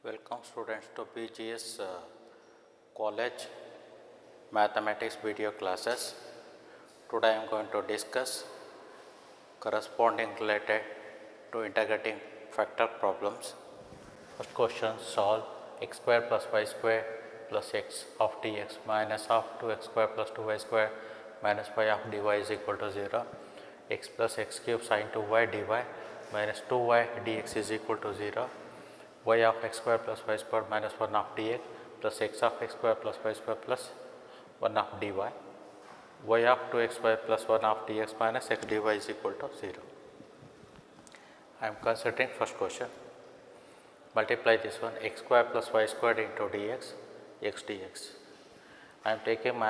Welcome students to PGS College Mathematics video classes. Today I am going to discuss corresponding related to integrating factor problems. First question, solve x square plus y square plus x of dx minus of 2x square plus 2y square minus y of dy is equal to 0. X plus x cube sin 2y dy minus 2y dx is equal to 0. Y of x square plus y square minus 1 of dx plus x of x square plus y square plus 1 of dy. Y of 2xy plus 1 of dx minus x dy is equal to 0. I am considering first question. Multiply this one x square plus y squared into dx x dx. I am taking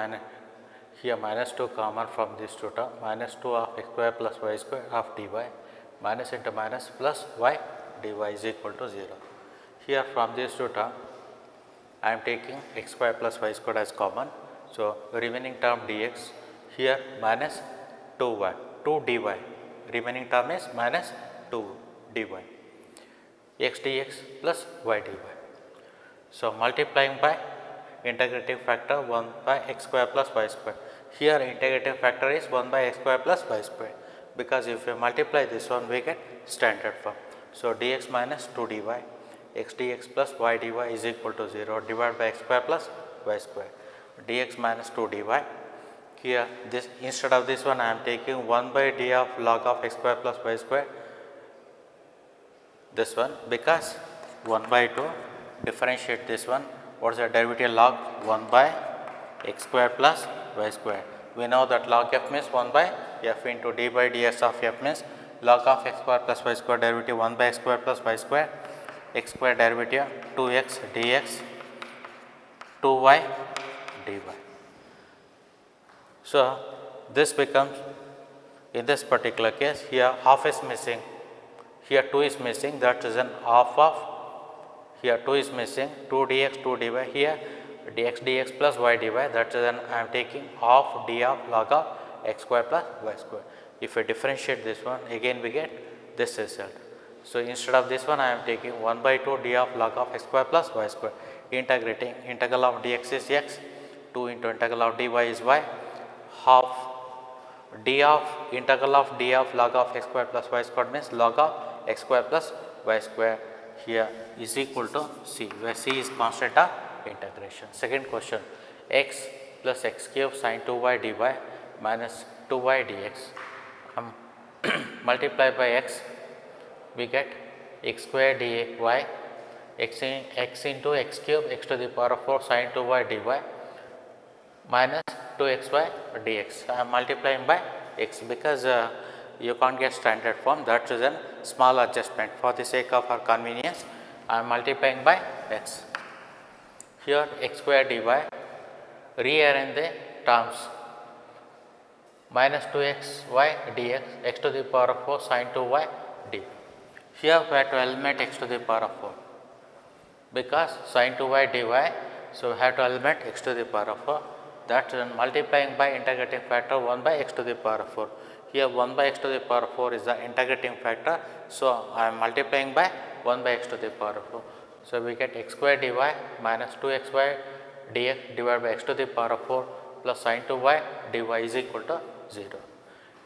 here minus 2 common from this two term, minus 2 of x square plus y square of dy minus into minus plus y dy is equal to 0. Here from this two term I am taking x square plus y squared as common. So, remaining term dx here minus 2y 2 dy, remaining term is minus 2 dy x dx plus y dy. So, multiplying by integrating factor 1 by x square plus y square. Here integrating factor is 1 by x square plus y square, because if you multiply this one we get standard form. So, dx minus 2 dy x dx plus y dy is equal to 0 divided by x square plus y square. Dx minus 2 dy, here this instead of this one I am taking 1 by d of log of x square plus y square, this one, because 1 by 2 differentiate this one, what is the derivative log 1 by x square plus y square. We know that log f means 1 by f into d by dx of f means log of x square plus y square derivative 1 by x square plus y square, x square derivative 2x dx 2y dy. So, this becomes, in this particular case, here half is missing, here 2 is missing, that is an half of, here 2 is missing, 2 dx 2 dy, here dx dx plus y dy, that is an I am taking half d of log of x square plus y square. If I differentiate this one, again we get this result. So, instead of this one I am taking 1 by 2 d of log of x square plus y square, integrating, integral of dx is x, 2 into integral of dy is y, half d of integral of d of log of x square plus y square means log of x square plus y square here is equal to c, where c is constant of integration. Second question, x plus x cube sin 2y dy minus 2y dx. Multiply by x, we get x square dy x into x cube x to the power of 4 sin 2y dy minus 2xy dx. I am multiplying by x because you can't get standard form, that is a small adjustment. For the sake of our convenience, I am multiplying by x. Here x square dy, rearrange the terms, minus 2xy dx x to the power of 4 sin 2y dy. Here we have to eliminate x to the power of 4, because sin 2y dy, so we have to eliminate x to the power of 4, that is multiplying by integrating factor 1 by x to the power of 4. Here 1 by x to the power of 4 is the integrating factor, so I am multiplying by 1 by x to the power of 4. So, we get x square dy minus 2xy dx divided by x to the power of 4 plus sin 2y dy is equal to 0.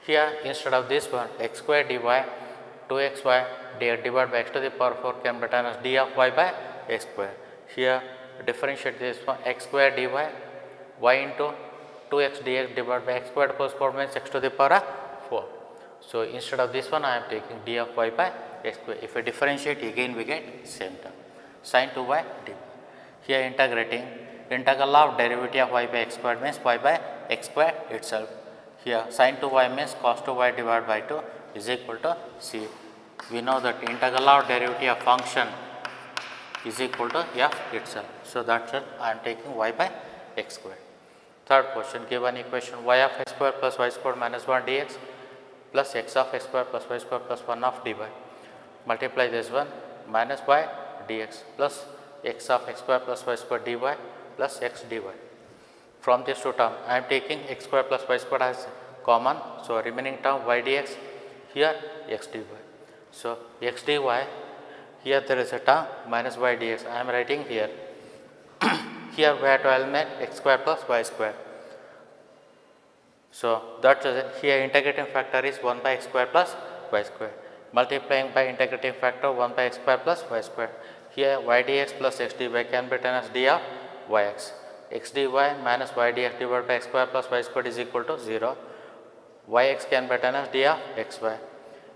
Here instead of this one x square dy 2xy dx divided by x to the power of 4 can be written as d of y by x square. Here differentiate this one x square dy y into 2x dx divided by x squared whole square means x to the power of 4. So, instead of this one I am taking d of y by x square. If I differentiate, again we get same term sin 2y dy. Here integrating, integral of derivative of y by x squared means y by x square itself. Here sin 2y means cos 2y divided by 2 is equal to c. We know that integral of derivative of function is equal to f itself. So, that is I am taking y by x square. Third question, given equation y of x square plus y square minus 1 dx plus x of x square plus y square plus 1 of dy. Multiply this one minus y dx plus x of x square plus y square dy plus x dy. From this two term I am taking x square plus y square as common. So, remaining term y dx, here x dy. So, x dy Here there is a term minus y dx. I am writing here. Here we have to eliminate x square plus y square. So that's here integrating factor is 1 by x square plus y square. Multiplying by integrating factor 1 by x square plus y square. Here y dx plus x dy can be written as d of yx. X dy minus y dx divided by x square plus y square is equal to 0. Yx can be written as d of xy.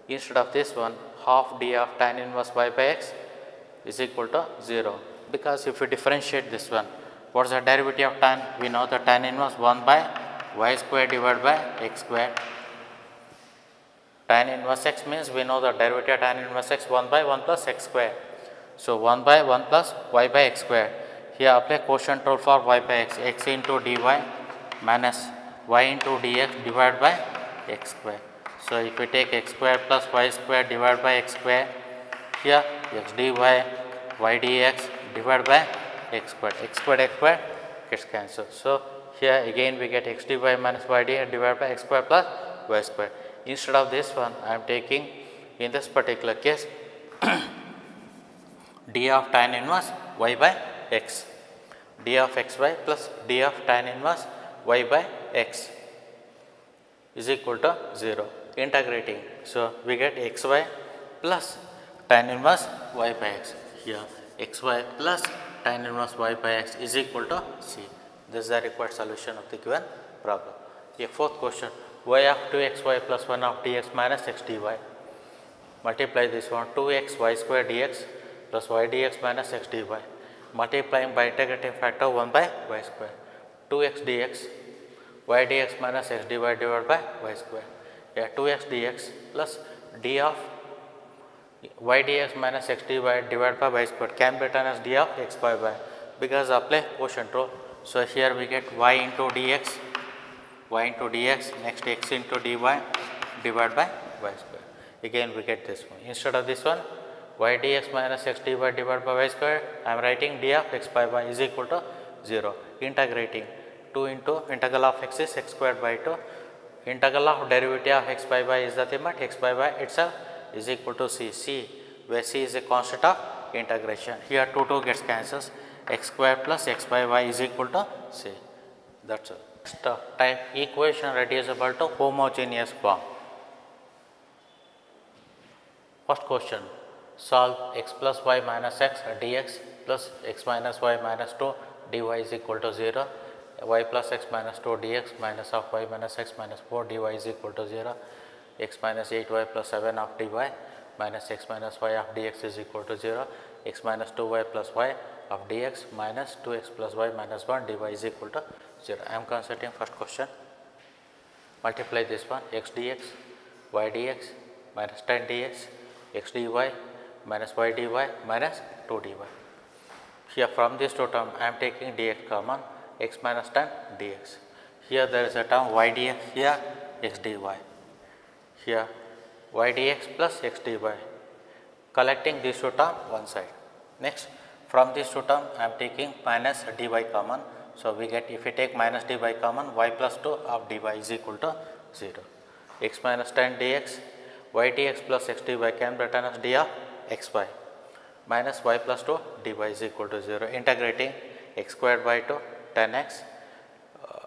Instead of this one, half d of tan inverse y by x is equal to 0. Because if we differentiate this one, what is the derivative of tan? We know the tan inverse 1 by y square divided by x square. Tan inverse x means we know the derivative of tan inverse x 1 by 1 plus x square. So 1 by 1 plus y by x square. Here apply quotient rule for y by x into dy minus y into dx divided by x square. So if we take x square plus y square divided by x square, here x dy y dx divided by x square gets cancelled. So here again we get x dy minus y dx divided by x square plus y square. Instead of this one, I am taking in this particular case d of tan inverse y by x, d of xy plus d of tan inverse y by x is equal to 0. Integrating, so we get xy plus tan inverse y by x. Here xy plus tan inverse y by x is equal to c. This is the required solution of the given problem. A fourth question, y of 2xy plus 1 of dx minus x dy. Multiply this one 2x y square dx plus y dx minus x dy. Multiplying by integrating factor 1 by y square. 2x dx y dx minus x dy divided by y square. Yeah, 2x dx plus d of y dx minus x dy divided by y square can be written as d of x by y, because apply quotient rule. So here we get y into dx, next x into dy divided by y square. Again we get this one. Instead of this one, y dx minus x dy divided by y square, I am writing d of x by y is equal to 0. Integrating 2 into integral of x is x squared by 2. Integral of derivative of x by y is nothing but x by y itself is equal to c, where c is a constant of integration. Here 2 gets cancels, x square plus x by y is equal to c. That's all. Next type equation reducible to homogeneous form. First question, solve x plus y minus x dx plus x minus y minus 2 dy is equal to 0. Y plus x minus 2 dx minus of y minus x minus 4 dy is equal to 0. X minus 8y plus 7 of dy minus x minus y of dx is equal to 0. X minus 2y plus y of dx minus 2x plus y minus 1 dy is equal to 0. I am considering first question. Multiply this one, x dx, y dx minus 10 dx, x dy minus y dy minus 2 dy. Here from this two term I am taking dx common, x minus 10 dx. Here there is a term y dx, here x dy. Here y dx plus x dy. Collecting these two term one side. Next, from these two term I am taking minus dy common. So we get, if we take minus dy common, y plus 2 of dy is equal to 0. X minus 10 dx, y dx plus x dy can be written as d of xy minus y plus 2 dy is equal to 0. Integrating x squared by 2 10x,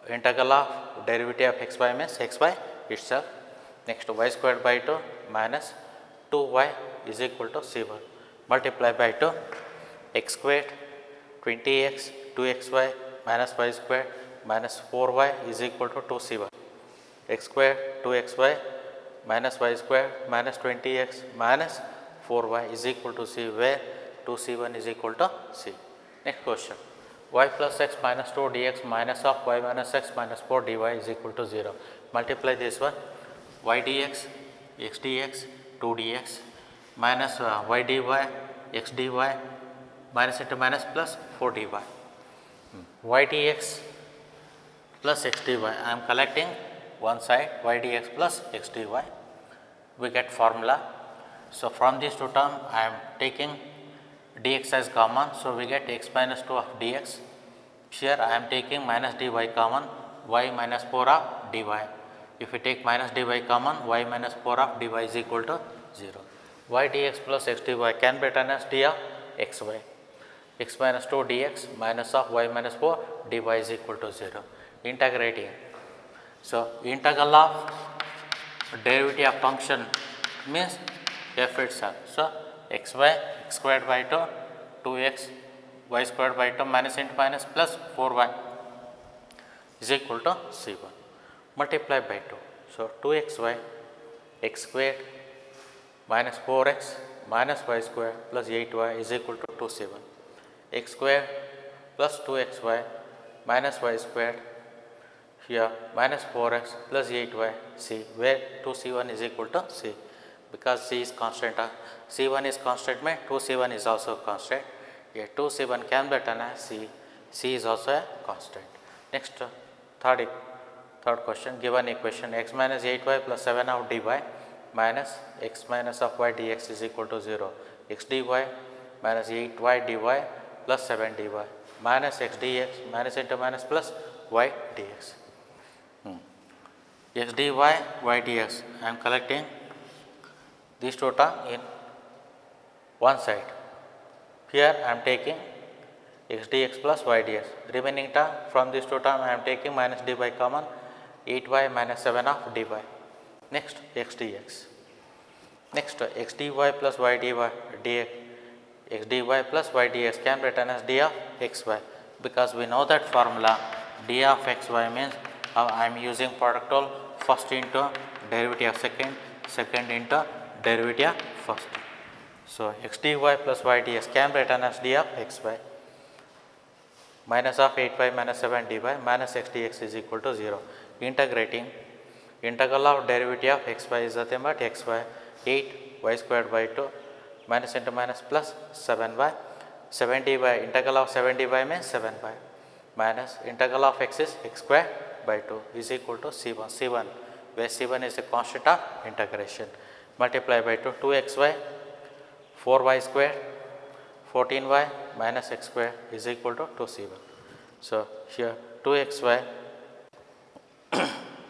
integral of derivative of xy means xy itself. Next y squared by 2 minus 2y is equal to c1. Multiply by 2, x squared 20x 2xy minus y squared minus 4y is equal to 2c1. X squared 2xy minus y squared minus 20x minus 4y is equal to c, where 2c1 is equal to c. Next question, y plus x minus 2 dx minus of y minus x minus 4 dy is equal to 0. Multiply this one, y dx, x dx, 2 dx minus y dy, x dy minus into minus plus 4 dy. Y dx plus x dy, I am collecting one side, y dx plus x dy. We get formula. So from these two terms I am taking dx as common, so we get x minus 2 of dx. Here I am taking minus dy common, y minus 4 of dy. If we take minus dy common, y minus 4 of dy is equal to 0. y dx plus x dy can be written as d of xy. X minus 2 dx minus of y minus 4 dy is equal to 0. Integrating. So, integral of derivative of function means f itself. So, xy x squared by 2 2x y squared by 2 minus into minus plus 4y is equal to c1 multiplied by 2. So, 2xy x squared minus 4x minus y square plus 8y is equal to 2c1. X square plus 2xy minus y squared here minus 4x plus 8y c, where 2c1 is equal to c, because c is constant. C1 is constant means 2c1 is also constant. Here 2c1 can be written as c, c is also a constant. Next third question, given equation x minus 8y plus 7 of dy minus x minus of y dx is equal to 0. X dy minus 8y dy plus 7 dy minus x dx minus into minus plus y dx. X dy y dx, I am collecting these two terms in one side. Here I am taking x dx plus y dx. Remaining term from these two terms I am taking minus dy common, 8y minus 7 of dy. Next x dx. Next x dy plus y dy dx. X dy plus y dx can be written as d of xy, because we know that formula d of xy means I am using product rule, first into derivative of second, second into derivative of first. So, x dy plus y dx can be written as d of xy minus of 8y minus 7 dy minus x dx is equal to 0. Integrating, integral of derivative of xy is nothing but xy 8y squared by 2 minus into minus plus 7y, 7 dy, integral of 7 dy means 7y minus integral of x is x squared by 2 is equal to c1, where c1 is a constant of integration, multiply by 2, 2xy 4y squared 14y minus x square is equal to 2c1. So, here 2xy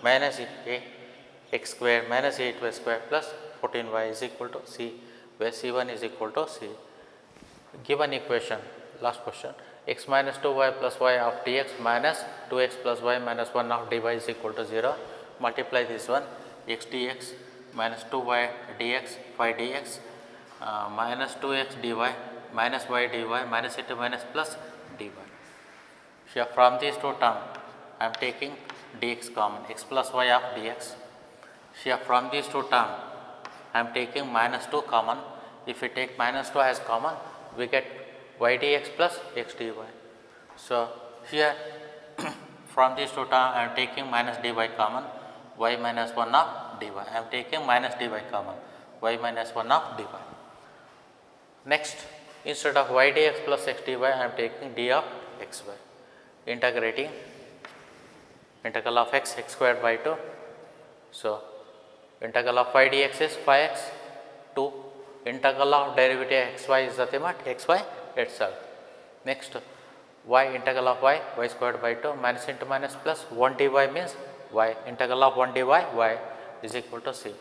minus x square minus 8y square plus 14y is equal to c, where c1 is equal to c. Given equation, last question, x minus 2y plus y of dx minus 2x plus y minus 1 of dy is equal to 0. Multiply this one, x dx minus 2y dx 5 dx minus 2x dy minus y dy minus into minus plus dy. Here from these two terms I am taking dx common, x plus y of dx. Here from these two terms I am taking minus 2 common. If we take minus 2 as common, we get y dx plus x dy. So, here from these two terms I am taking minus dy common, y minus 1 of dy. I am taking minus dy common, y minus 1 of dy. Next, instead of y dx plus x dy, I am taking d of xy. Integrating, integral of x squared by 2. So, integral of y dx is 5x 2. Integral of derivative xy is nothing but xy itself. Next, y integral of y squared by 2 minus into minus plus 1 dy means y, integral of 1 dy y is equal to c.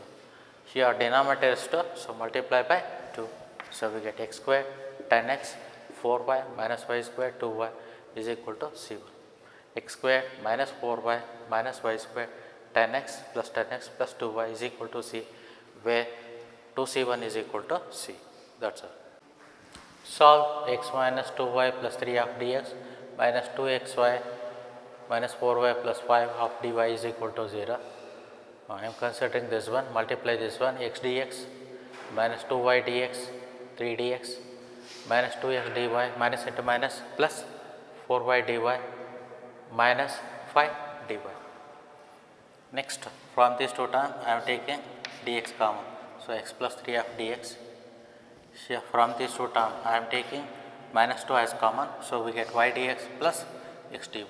Here denominator is 2, so multiply by 2. So, we get x square 10x 4y minus y square 2y is equal to c1. X square minus 4y minus y square 10x plus 2y is equal to c, where 2c1 is equal to c. That is all. Solve x minus 2y plus 3 of dx minus 2xy minus 4y plus 5 of dy is equal to 0. I am considering this one, multiply this one, x dx minus 2y dx 3 dx minus 2x dy minus into minus plus 4y dy minus 5 dy. Next, from these two terms I am taking dx common. So, x plus 3 of dx. Here from these two terms I am taking minus 2 as common. So, we get y dx plus x dy.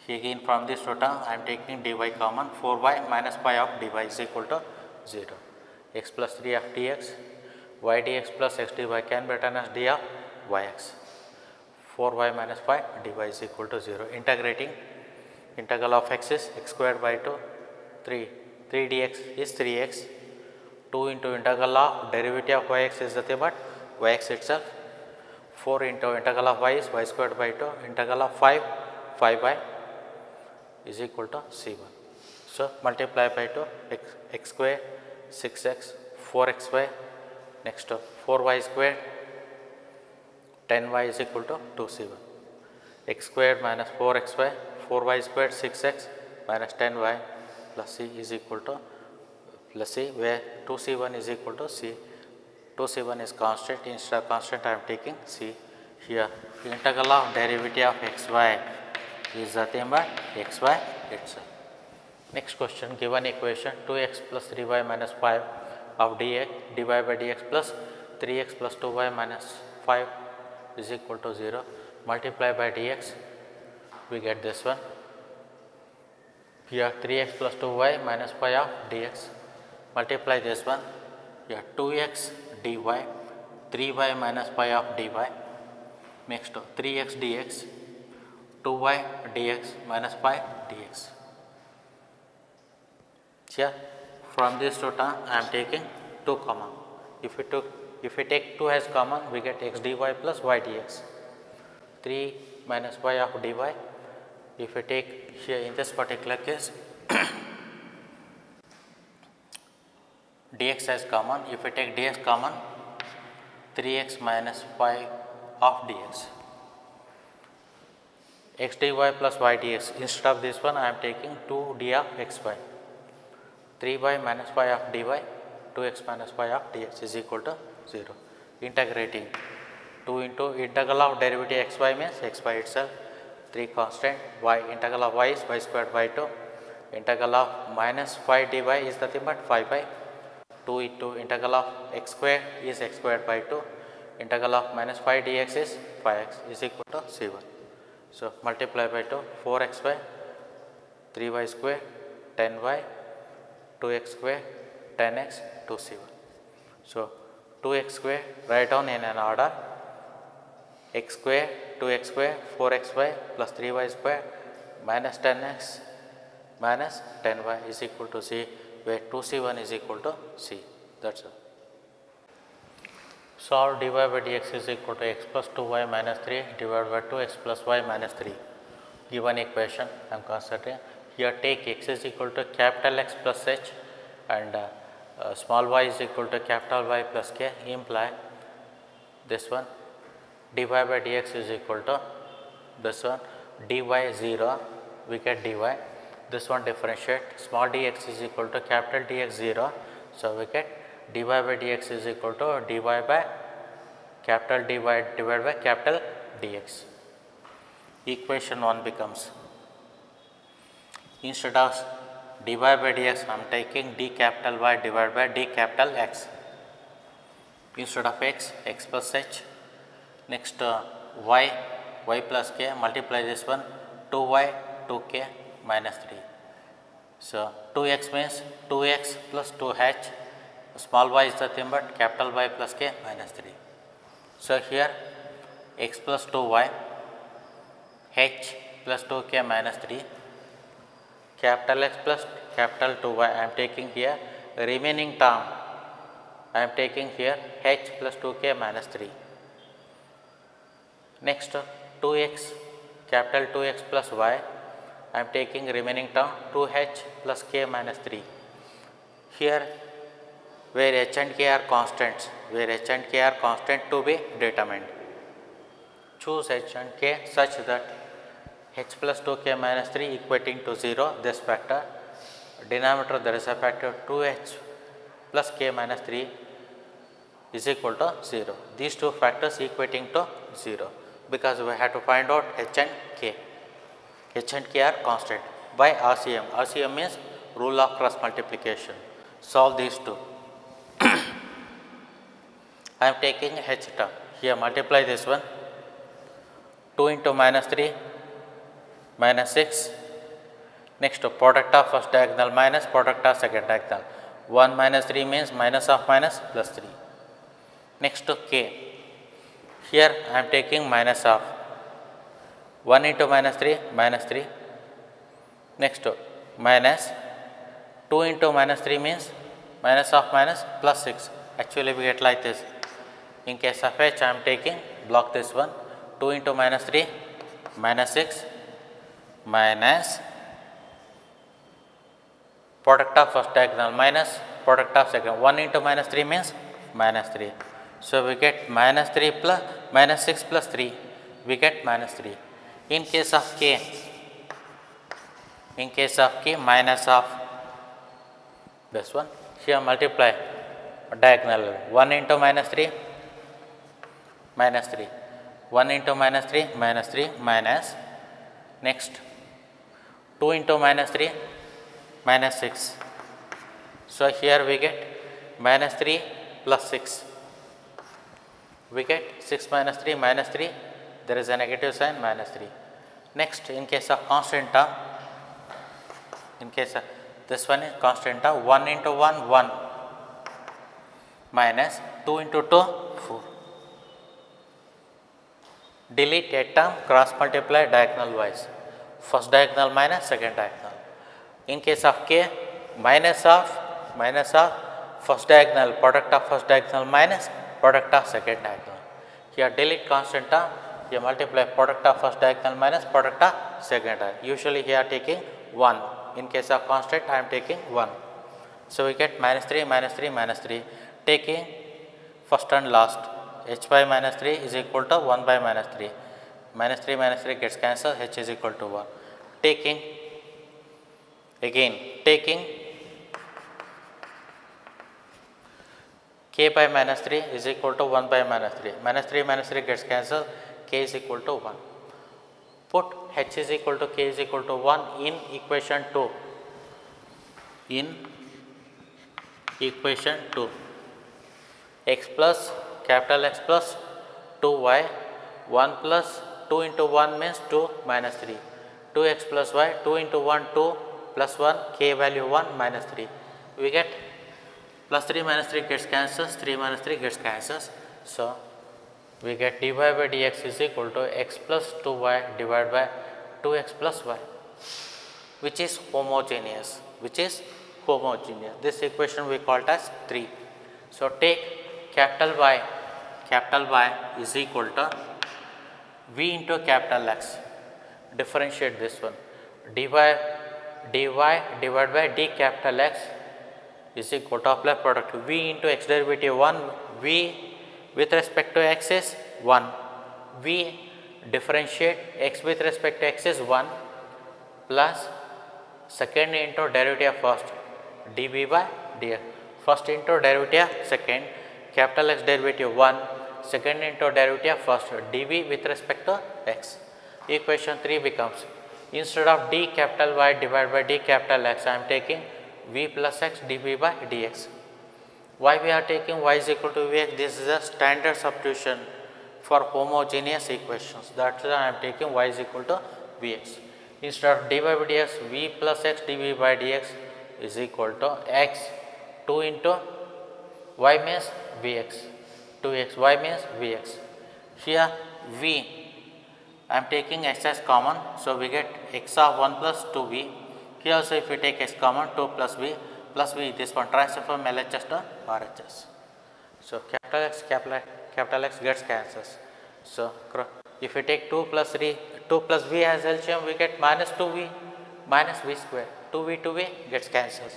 Here again from these two terms I am taking dy common, 4y minus 5 of dy is equal to 0. X plus 3 of dx, y dx plus x dy can be written as d of yx. 4y minus 5 dy is equal to 0. Integrating, integral of x is x squared by 2, 3 dx is 3x, 2 into integral of derivative of yx is nothing but yx itself. 4 into integral of y is y squared by 2. Integral of 5y is equal to c1. So multiply by 2, x square 6x 4xy, next 4y squared 10y is equal to 2c1. X squared minus 4xy, 4y squared 6x minus 10y plus c is equal to plus c, where 2c1 is equal to c. 2c1 is constant. Instead of constant I am taking c. Here integral of derivative of xy is nothing but xy itself. Next question, given equation 2x plus 3y minus 5 of dy by dx plus 3x plus 2y minus 5 is equal to 0. Multiply by dx, we get this one. Here 3x plus 2y minus 5 of dx. Multiply this one. Here 2x dy, 3y minus 5 of dy. Next 3x dx, 2y dx minus 5 dx. Here from this two term I am taking 2 common. If we take 2 as common, we get x dy plus y dx. 3 minus y of dy. If we take here in this particular case dx as common, if we take dx common, 3x minus 5 of dx. X dy plus y dx. Instead of this one I am taking 2 d of xy. 3y minus 5 of dy, 2x minus 5 of dx is equal to 0. Integrating 2 into integral of derivative xy means xy itself, 3 constant, y integral of y is y squared by 2, integral of minus 5 dy is nothing but 5 by 2 into integral of x square is x squared by 2, integral of minus 5 dx is 5x is equal to c1. So multiply by 2, 4xy, 3y square, 10y, 2x square, 10x, 2c1. So 2x square write down in an order, x square, 2x square, 4xy plus 3y square minus 10x minus 10y is equal to c, where 2c1 is equal to c. That's all. Solve dy by dx is equal to x plus 2y minus 3 divided by 2x plus y minus 3. Given equation I am considering. Here take x is equal to capital X plus h and small y is equal to capital Y plus k, imply this one dy by dx is equal to this one dy 0, we get dy, this one differentiate, small dx is equal to capital Dx 0, so we get dy by dx is equal to dy by capital dy divided by capital dx. Equation 1 becomes, instead of dy by dx I am taking d capital Y divided by d capital X. Instead of x, x plus h. Next y plus k, multiply this one, 2y 2k minus 3. So 2x means 2x plus 2h, small y is nothing but capital Y plus k minus 3. So here x plus 2y, h plus 2k minus 3, capital X plus capital 2y I am taking here, remaining term I am taking here h plus 2k minus 3. Next 2x, capital 2x plus y I am taking remaining term 2h plus k minus 3. Here where h and k are constants, to be determined. Choose h and k such that h plus 2k minus 3 equating to 0, this factor, denominator there is a factor 2h plus k minus 3 is equal to 0. These two factors equating to 0, because we have to find out h and k. H and k are constant by RCM. RCM means rule of cross multiplication. Solve these two. I am taking h term. Here multiply this one. 2 into minus 3 minus 6. Next product of first diagonal minus product of second diagonal. 1 minus 3 means minus of minus plus 3. Next to k. Here I am taking minus of 1 into minus 3 minus 3. Next to minus 2 into minus 3 means minus of minus plus 6. Actually we get like this. In case of h, I am taking, block this one, 2 into minus 3 minus 6 minus product of first diagonal minus product of second. 1 into minus 3 means minus 3. So we get minus 3 plus minus 6 plus 3, we get minus 3. In case of k, minus of this one, here multiply diagonal 1 into minus 3 minus 3, 1 into minus 3 minus 3 minus next 2 into minus 3 minus 6. So here we get minus 3 plus 6, we get 6 minus 3 minus 3, there is a negative sign minus 3. Next, in case of constant term, in case of this one is constant term, 1 into 1 1 minus 2 into 2 4. Delete a term, cross multiply diagonal wise, first diagonal minus second diagonal. In case of k, minus of first diagonal, product of first diagonal minus product of second diagonal. Here delete constant term, here multiply product of first diagonal minus product of second diagonal. Usually here taking 1. In case of constant, I am taking 1. So we get minus 3 minus 3 minus 3, taking first and last, h by minus 3 is equal to 1 by minus 3. Minus 3 minus 3 gets cancelled, h is equal to 1. Taking k by minus 3 is equal to 1 by minus 3. Minus 3 minus 3 gets cancelled, k is equal to 1. Put h is equal to k is equal to 1 in equation 2. In equation 2, x plus capital X plus 2y, 1 plus 2 into 1 means 2 minus 3, 2x plus y, 2 into 1 2 plus 1, k value 1 minus 3. We get plus 3 minus 3 gets cancelled, 3 minus 3 gets cancelled. So we get dy by dx is equal to x plus 2y divided by 2x plus y, which is homogeneous. This equation we call it as 3. So take capital Y is equal to v into capital X. Differentiate this one. dy divided by d capital X is equal to apply product v into x derivative 1, v with respect to x is 1, v differentiate x with respect to x is 1 plus second into derivative first dv by dx, first into derivative second capital X derivative 1, second into derivative first dv with respect to x. Equation 3 becomes, instead of d capital Y divided by d capital X, I am taking v plus x dv by dx. Why we are taking y is equal to vx? This is a standard substitution for homogeneous equations. That's why I am taking y is equal to vx. Instead of dy by dx, v plus x dv by dx is equal to x 2 into y means vx, 2x, y means vx. Here v, I am taking x as common, so we get x of 1 plus 2v. Here also if we take x common, 2 plus v, this one transfer from LHS to RHS. So capital X gets cancelled. So if we take 2 plus v as LCM, we get minus 2v minus v square. 2v gets cancelled.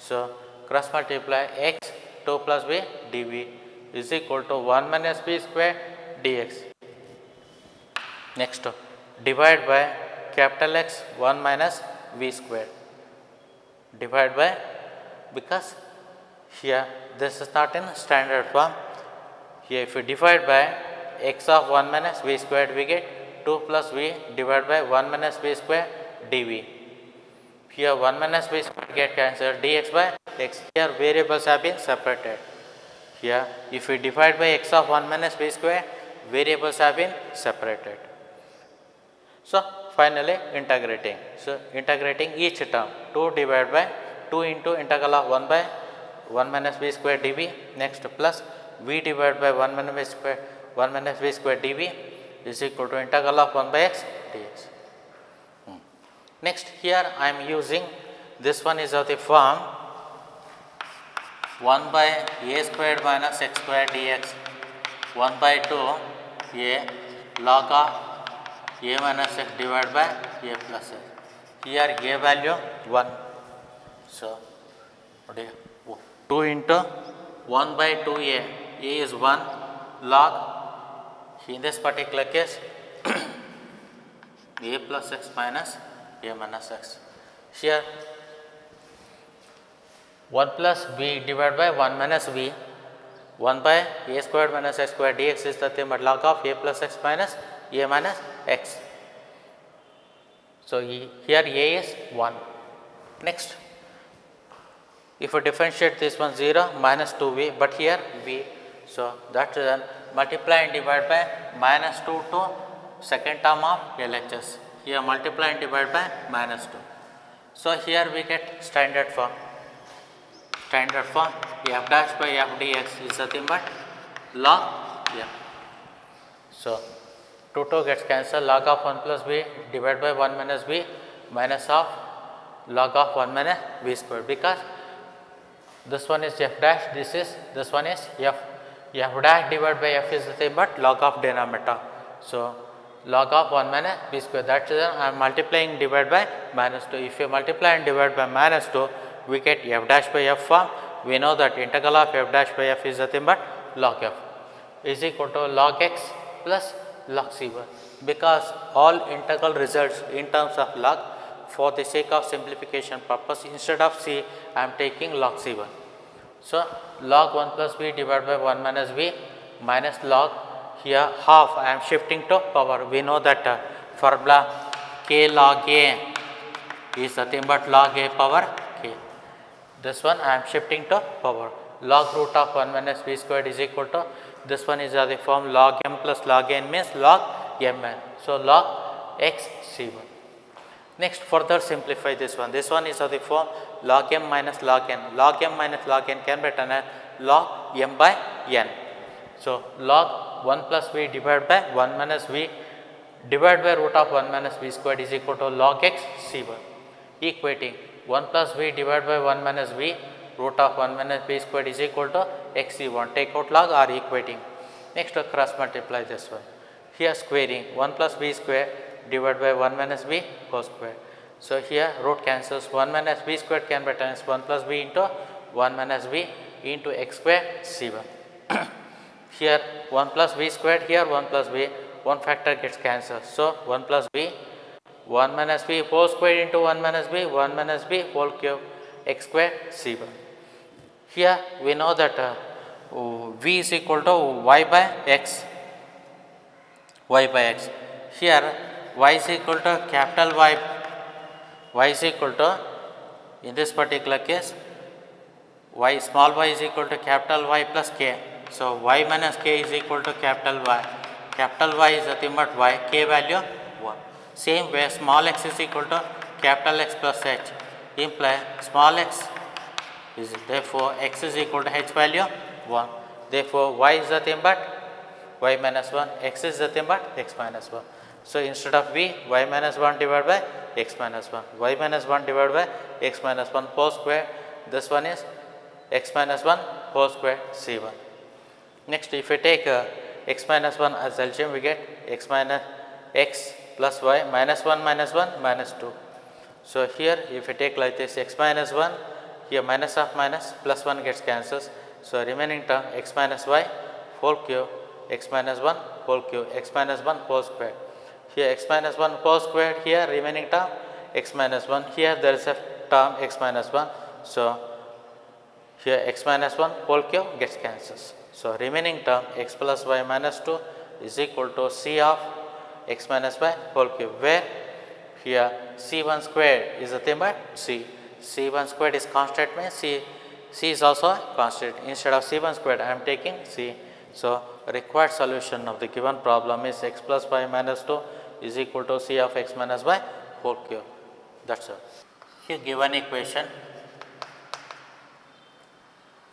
So cross multiply x 2 plus v dv is equal to 1 minus v square dx. Next, divide by capital X 1 minus v square. Divide by, because here this is not in standard form. Here if we divide by x of 1 minus v squared, we get 2 plus v divided by 1 minus v square dv. Here 1 minus v square get cancelled, dx by x. Here variables have been separated. Here if we divide by x of 1 minus v square, variables have been separated. So finally integrating. So integrating each term, 2 divided by 2 into integral of 1 by 1 minus v square dv. Next plus v divided by 1 minus v square dv is equal to integral of 1 by x dx. Next here I am using, this one is of the form 1 by a squared minus x squared dx, 1 by 2 a log of a minus x divided by a plus x. Here a value 1. So 2 into 1 by 2a, a is 1 log, in this particular case a plus x minus a minus x. Here 1 plus b divided by 1 minus b, 1 by a squared minus x squared dx is nothing but log of a plus x minus a minus x. So here a is 1. Next, if we differentiate this one 0 minus 2v, but here v, so that is multiply and divide by minus 2 to second term of LHS. Here multiply and divide by minus 2. So here we get standard form. Standard form f dash by f dx is nothing but log f. So 2 gets cancelled, log of 1 plus b divided by 1 minus b minus of log of 1 minus b square, because this one is f dash, this one is f. F dash divided by f is nothing but log of denominator. So log of 1 minus b square, that is I am multiplying divided by minus 2. If you multiply and divide by minus 2, we get f dash by f form. We know that integral of f dash by f is nothing but log f is equal to log x plus log c1, because all integral results in terms of log. For the sake of simplification purpose, instead of c I am taking log c1. So log 1 plus b divided by 1 minus b minus log, here half I am shifting to power. We know that formula k log a is nothing but log a power k. This one I am shifting to power. Log root of 1 minus b squared is equal to, this one is the form log m plus log n means log mn. So log x c1. Next, further simplify this one. This one is of the form log m minus log n. Log m minus log n can be written as log m by n. So log 1 plus b divided by 1 minus b divided by root of 1 minus b squared is equal to log x c1, equating 1 plus b divided by 1 minus b root of 1 minus b squared is equal to x c1. Take out log or equating. Next, cross multiply this one. Here squaring 1 plus b square divided by 1 minus b whole square. So here root cancels, 1 minus b squared can be written as 1 plus b into 1 minus b into x square c1. Here 1 plus b squared, here 1 plus b, one factor gets cancelled. So 1 plus b, 1 minus b whole square into 1 minus b, 1 minus b whole cube x square c1. Here we know that v is equal to y by x. Here y is equal to capital Y. Y is equal to, in this particular case, y small y is equal to capital Y plus k. So y minus k is equal to capital Y. Capital Y is nothing but y, k value 1. Same way small x is equal to capital X plus h, imply small x is, therefore x is equal to h value 1. Therefore y is nothing but y minus 1, x is nothing but x minus 1. So instead of v, y minus 1 divided by x minus 1, y minus 1 divided by x minus 1 whole square, this one is x minus 1 whole square c1. Next, if we take x minus 1 as LCM, we get x minus x plus y minus 1 minus 2. So here if we take like this, x minus 1, here minus of minus plus 1 gets cancelled. So remaining term x minus y whole cube, x minus 1 whole cube, x minus 1 whole square. Here x minus 1 whole square, here remaining term x minus 1, here there is a term x minus 1. So here x minus 1 whole cube gets cancelled. So remaining term x plus y minus 2 is equal to c of x minus y whole cube, where here c1 squared is nothing but c. c1 squared is constant, means c is also a constant. Instead of c1 squared I am taking c. So required solution of the given problem is x plus y minus 2 is equal to c of x minus y whole cube. That's all. Here given equation,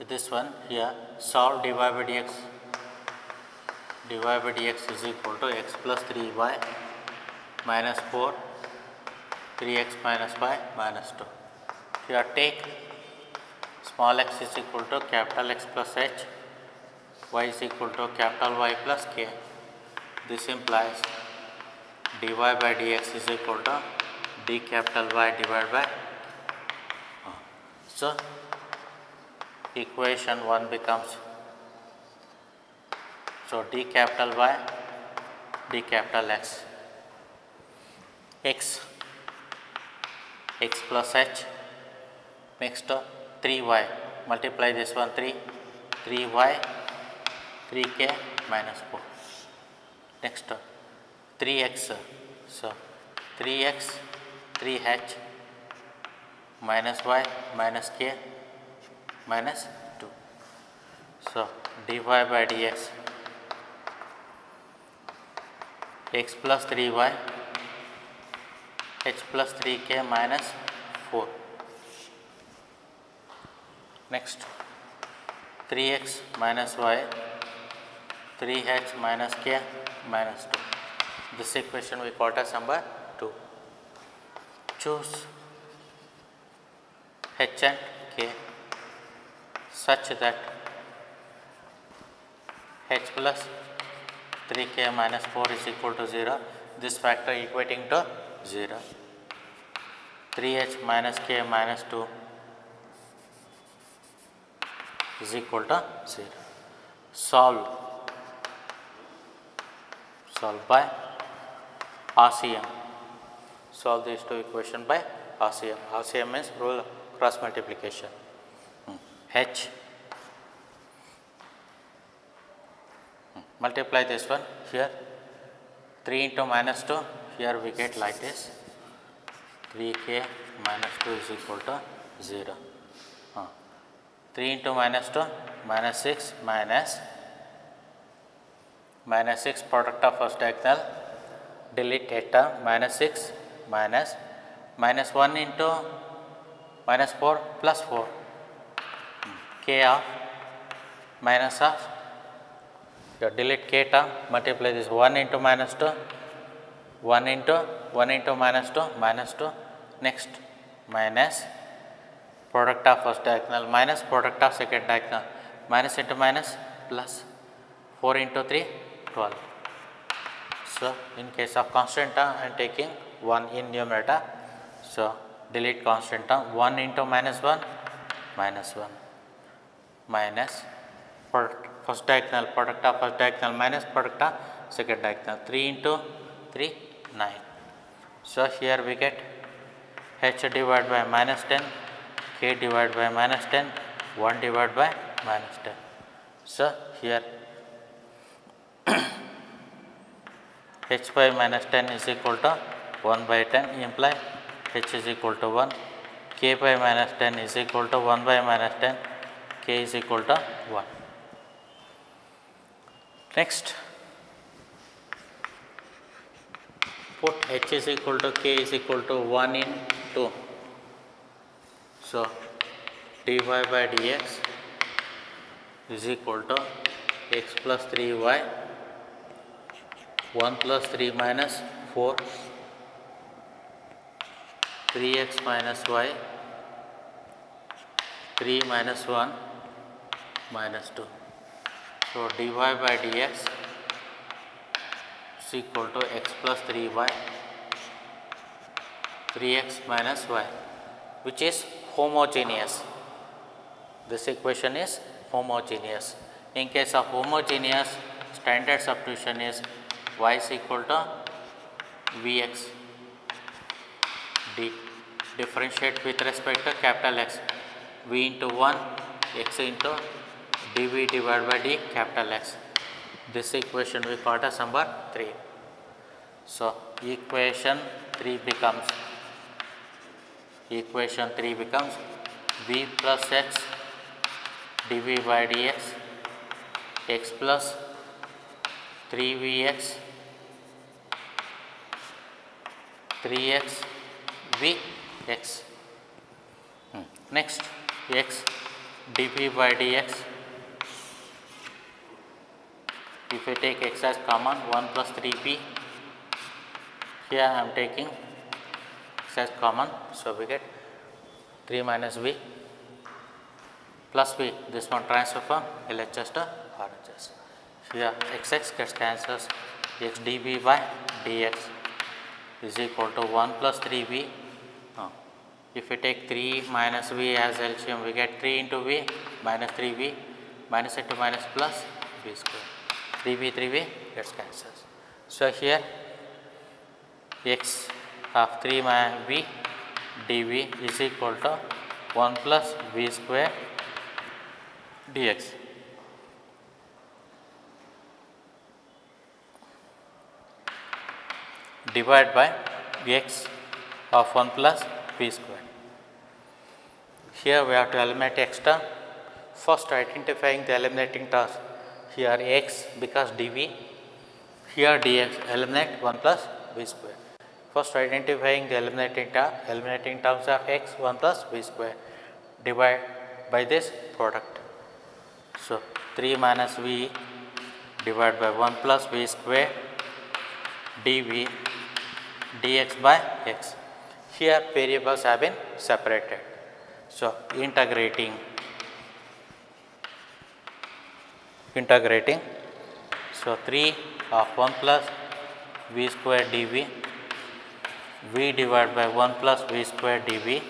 this one here, solve dy by dx. dy by dx is equal to x plus 3y minus 4, 3x minus y minus 2. Here take small x is equal to capital X plus h, y is equal to capital Y plus k. This implies dy by dx is equal to d capital Y divided by so equation 1 becomes so d capital Y d capital X x plus h, next 3y, multiply this one 3y 3k minus 4, next 3x, so 3x 3h minus y minus k minus 2. So dy by dx x plus 3y h plus 3k minus 4, next 3x minus y 3h minus k minus 2. This equation we call as number 2. Choose h and k such that h plus 3k minus 4 is equal to 0. This factor equating to 0. 3h minus k minus 2 is equal to 0. Solve by RCM. Solve these two equations by RCM. RCM means rule of cross multiplication. H multiply this one here 3 into minus 2, here we get like this 3k minus 2 is equal to 0. 3 into minus 2 minus 6 minus 6 product of first diagonal, delete eta minus 6 minus 1 into minus 4 plus 4 k of minus of delete k term, multiply this 1 into minus 2 1 into minus 2 minus 2, next minus product of first diagonal minus product of second diagonal, minus into minus plus 4 into 3 12. So in case of constant term I am taking 1 in numerator, so delete constant term 1 into minus 1 minus 1 minus first diagonal product of first diagonal minus product of second diagonal 3 into 3 9. So here we get h divided by minus 10, k divided by minus 10, 1 divided by minus 10. So here h by minus 10 is equal to 1 by 10, imply h is equal to 1, k by minus 10 is equal to 1 by minus 10, k is equal to 1. Next, put h is equal to k is equal to 1 in 2. So dy by dx is equal to x plus 3y 1 plus 3 minus 4 3x minus y 3 minus 1 minus 2. So dy by dx is equal to x plus 3y 3x minus y, which is homogeneous. This equation is homogeneous. In case of homogeneous, standard substitution is y is equal to vx, differentiate with respect to capital X, v into 1 x into dv divided by d capital X. This equation we call as number 3. So equation 3 becomes v plus x dv by dx x plus 3vx 3x vx. Next, x dv by dx, if I take x as common 1 plus 3p, here I am taking x as common, so we get 3 minus v plus v, this one transfer from LHS to RHS. Here xx gets cancels, x dv by dx is equal to 1 plus 3v. If we take 3 minus v as LCM, we get 3 into v minus 3v, minus into minus plus v square. 3v gets cancels. So here x of 3 minus v dv is equal to 1 plus v square dx. Divide by x of 1 plus v square. Here we have to eliminate x term. First identifying the eliminating terms. Here x because dv, here dx, eliminate 1 plus v square. First identifying the eliminating terms of x 1 plus v square, divide by this product. So 3 minus v divided by 1 plus v square dv dx by x. Here variables have been separated. So integrating, so 3 of 1 plus v square dv, v divided by 1 plus v square dv,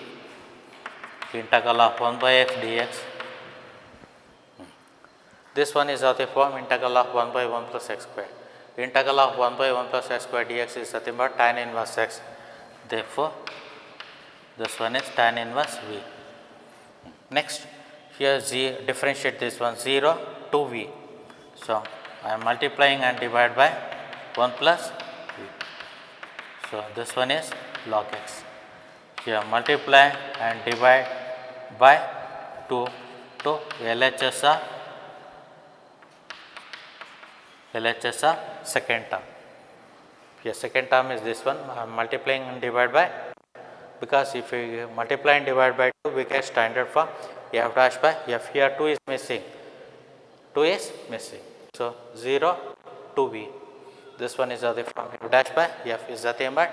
integral of 1 by x dx. This one is of the form integral of 1 by 1 plus x square. Integral of 1 by 1 plus x square dx is nothing but tan inverse x. Therefore, this one is tan inverse v. Next, here differentiate this one 0 to v. So I am multiplying and divide by 1 plus v. So this one is log x. Here multiply and divide by 2 to LHS of second term. Here second term is this one. I am multiplying and divide by, because if we multiply and divide by 2, we get standard form f dash by f. Here 2 is missing. So 0 to v. This one is of the form f dash by f is nothing but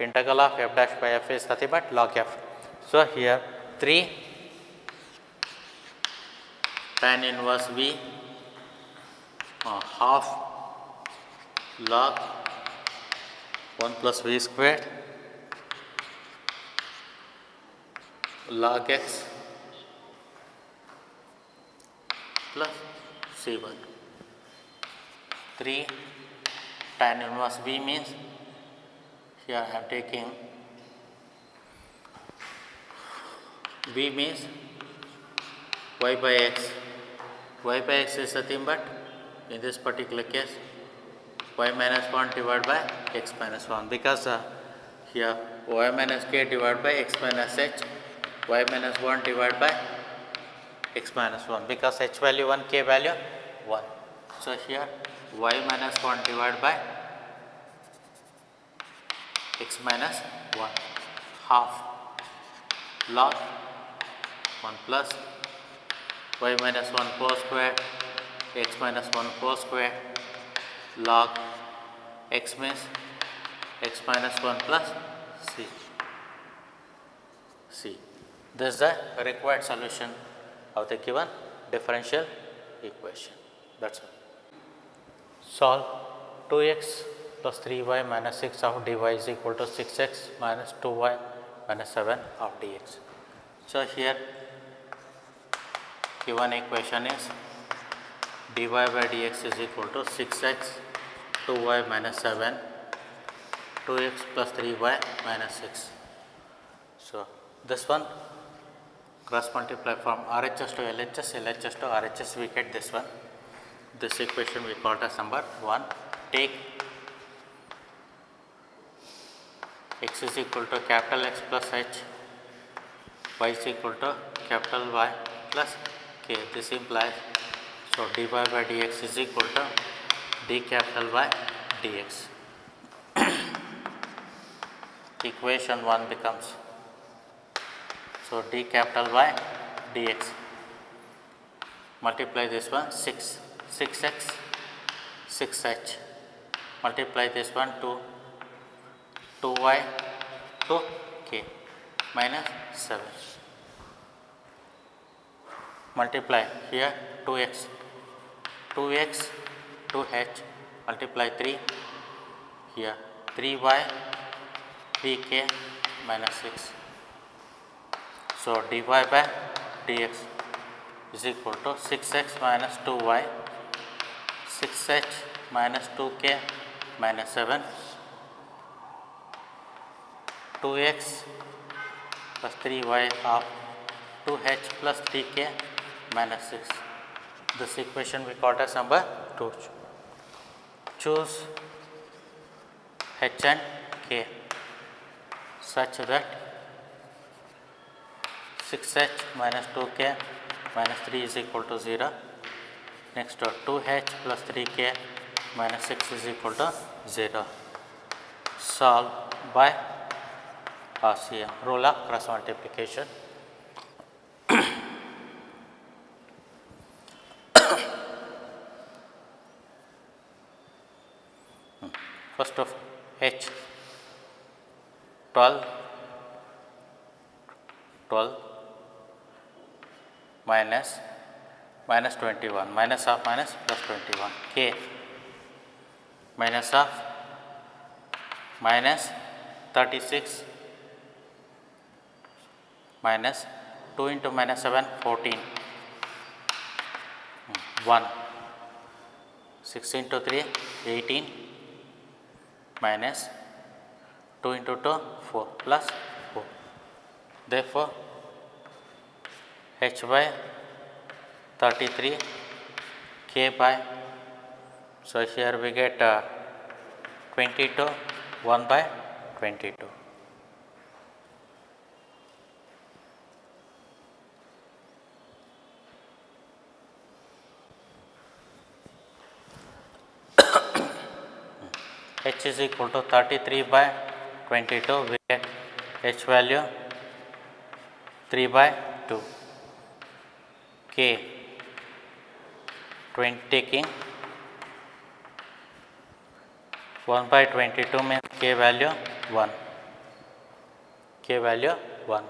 integral of f dash by f is nothing but log f. So here 3 tan inverse v half log 1 plus v squared log x plus c1. 3 tan inverse v means here I am taking v means y by x. Y by x is nothing but in this particular case y minus 1 divided by x minus 1, because here y minus k divided by x minus h, y minus 1 divided by x minus 1, because h value 1, k value 1. So here y minus 1 divided by x minus 1 half log 1 plus y minus 1 whole square x minus 1 whole square log x means x minus 1 plus c. This is the required solution of the given differential equation. That's all. Solve 2x plus 3y minus 6 of dy is equal to 6x minus 2y minus 7 of dx. So here given equation is dy by dx is equal to 6x 2y minus 7 2x plus 3y minus 6. So this one cross multiply from RHS to LHS, LHS to RHS, we get this one. This equation we call as number 1. Take x is equal to capital X plus h, y is equal to capital Y plus k. This implies, so dy by dx is equal to d capital Y dx. Equation 1 becomes, so d capital Y dx, multiply this one 6x 6h, multiply this one 2y to k minus 7, multiply here 2x, 2x, 2h, multiply 3, here 3y, 3k minus 6. So dy by dx is equal to 6x minus 2y, 6h minus 2k minus 7, 2x plus 3y half, 2h plus 3k minus 6. This equation we call as number 2. Choose h and k such that 6h minus 2k minus 3 is equal to 0. Next 2h plus 3k minus 6 is equal to 0. Solve by RCM, rule of cross multiplication. First of h 12 minus 21, minus half minus plus 21, k minus half minus 36 minus 2 into minus 7, 14, 1, 6 into 3, 18, minus 2 into 2, 4, plus 4. Therefore, h by 33, k by, so here we get 22, 1 by 22. H is equal to 33 by 22, we get h value 3 by 2, k 20 taking 1 by 22 means k value 1, k value 1.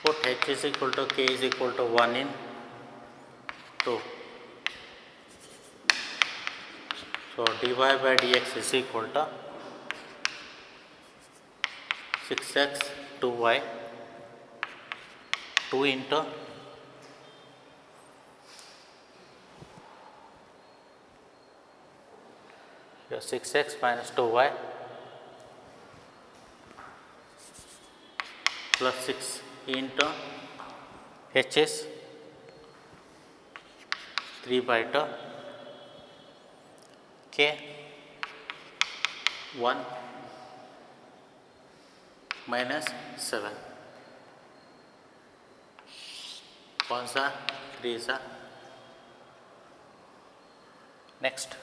Put h is equal to k is equal to 1 in 2. So dy by dx is equal to 6x 2y 2 into 6x minus 2y plus 6 into h is 3 by 2, k 1 minus 7, 1s are 3s are. Next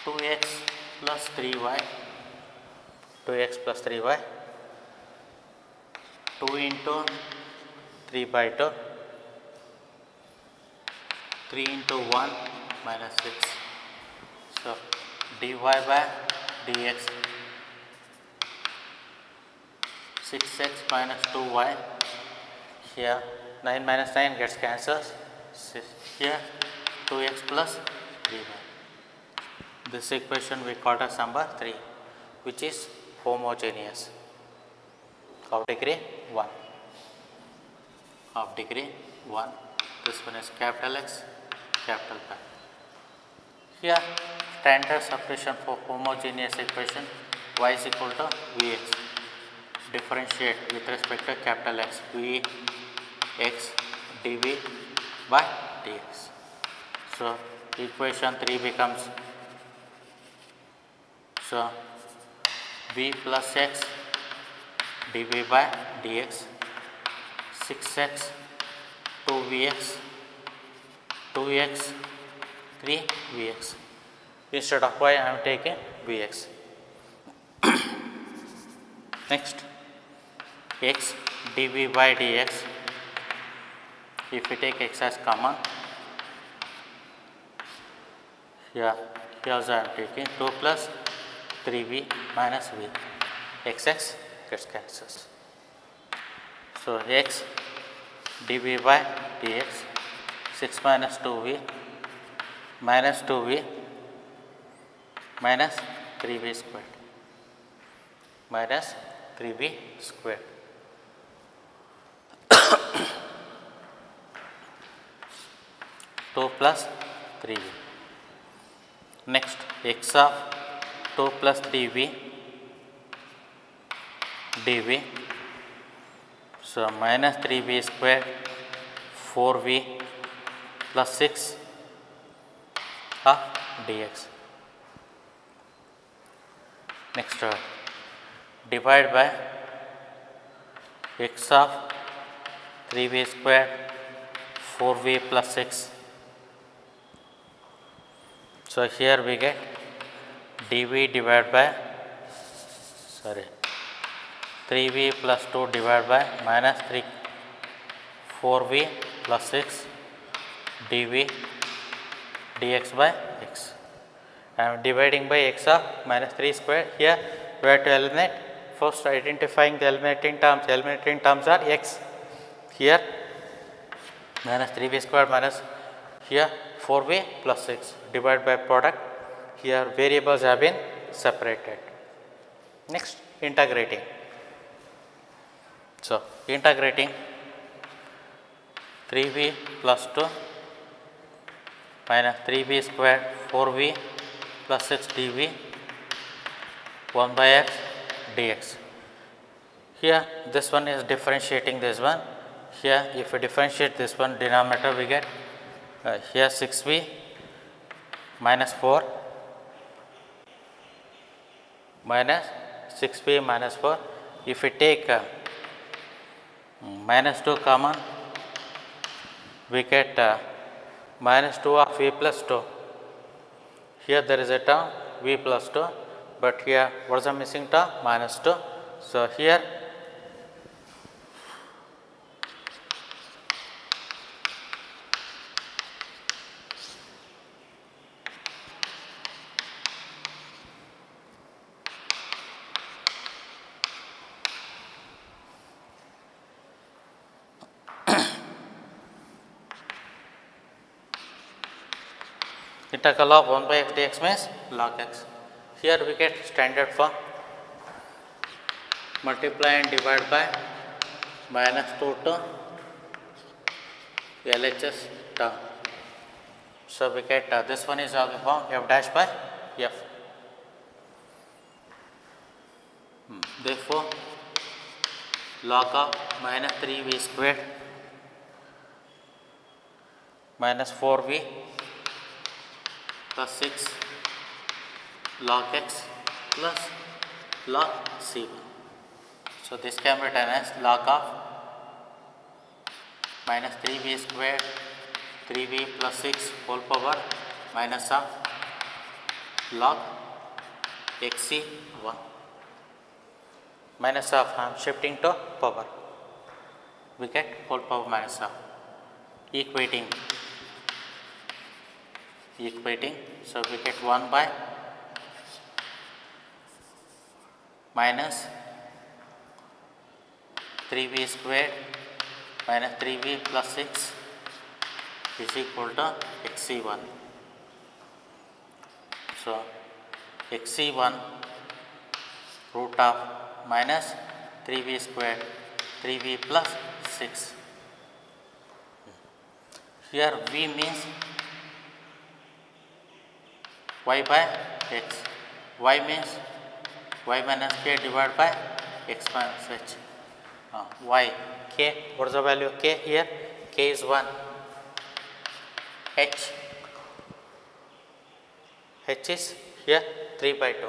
2x plus 3y, 2x plus 3y, 2 into 3 by 2, 3 into 1 minus 6. So dy by dx 6x minus 2y, here 9 minus 9 gets cancelled, here 2x plus 3y. This equation we call as number 3, which is homogeneous of degree 1, of degree 1. This one is capital X, capital Y. Here standard separation for homogeneous equation y is equal to Vx. Differentiate with respect to capital X, Vx dV by dx. So equation 3 becomes, so v plus x dv by dx, 6x 2vx, 2x 3vx. Instead of y I am taking vx. Next x dv by dx, if we take x as common, here also I am taking 2 plus 3v minus v, xx gets cancels. So x dv by dx 6 minus 2v minus 2v minus 3v squared minus 3v squared. 2 plus 3v. Next, x of 2 plus 3v dv. So minus 3v squared 4v plus 6 of dx. Next, divide by x of 3v squared 4v plus 6. So here we get dv divided by 3v plus 2 divided by minus 4v plus 6 dv dx by x. I am dividing by x of minus 3 square. Here we have to eliminate. First identifying the eliminating terms. Eliminating terms are x. Here minus 3v square minus here 4v plus 6 divided by product. Here variables have been separated. Next, integrating. So integrating 3v plus 2 minus 3v squared 4v plus 6 dv 1 by x dx. Here this one is differentiating this one. Here if we differentiate this one denominator we get here 6v minus 4 minus 6v minus 4. If we take minus 2 common we get minus 2 of v plus 2. Here there is a term v plus 2, but here what is the missing term? Minus 2. So here integral of 1 by x dx means log x. Here we get standard form, multiply and divide by minus 2 to LHS term. So we get this one is of the form f dash by f. Therefore log of minus 3v squared minus 4v plus 6 log x plus log c1. So this can be written as log of minus 3v squared 3v plus 6 whole power minus of log xc1 minus of I am shifting to power, we get whole power minus of equating. So we get 1 by minus 3v squared minus 3v plus 6 is equal to xc1. So xc1 root of minus 3v squared 3v plus 6. Here v means y by x, y means y minus k divided by x minus h. Y, k, what is the value of k here? K is 1. H is here 3 by 2.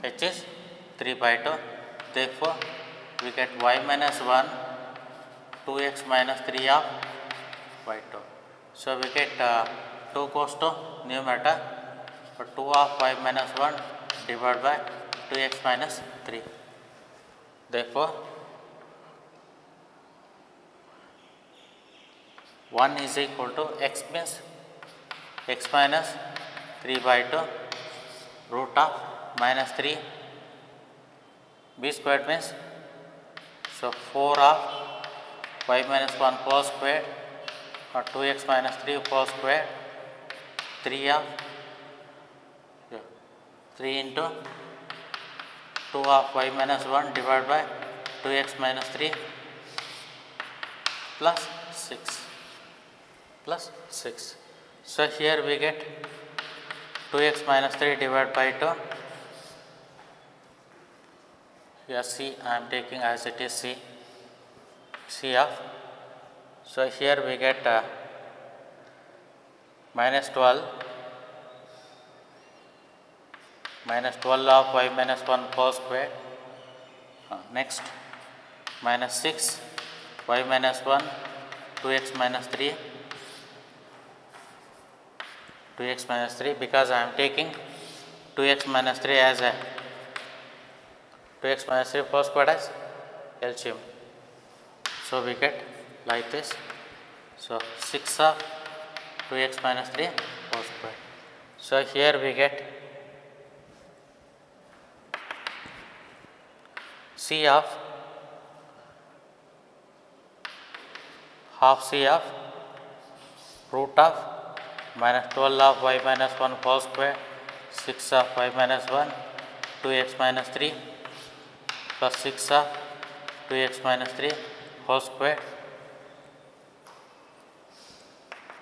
H is 3 by 2. Therefore, we get y minus 1, 2x minus 3 of y2. So we get 2 goes to numerator, but 2 of y minus 1 divided by 2x minus 3. Therefore, 1 is equal to x means x minus 3 by 2 root of minus 3 b squared means, so 4 of y minus 1 whole square or 2x minus 3 whole square, 3 of 3 into 2 of y minus 1 divided by 2x minus 3 plus 6. So here we get 2x minus 3 divided by 2. Here C I am taking as it is C of. So here we get minus 12 of y minus 1 whole square. Next minus 6 y minus 1 2x minus 3 because I am taking 2x minus 3 as a 2x minus 3 whole square as LCM. So we get like this. So 6 of 2x minus 3 whole square. So here we get C of half C of root of minus 12 of y minus 1 whole square, 6 of y minus 1, 2x minus 3 plus 6 of 2x minus 3 whole square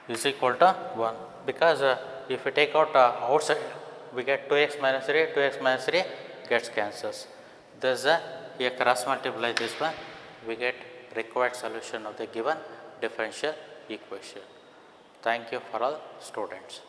is equal to 1. Because if we take out outside, we get 2x minus 3 gets cancels. Thus a cross multiply this one, we get required solution of the given differential equation. Thank you for all students.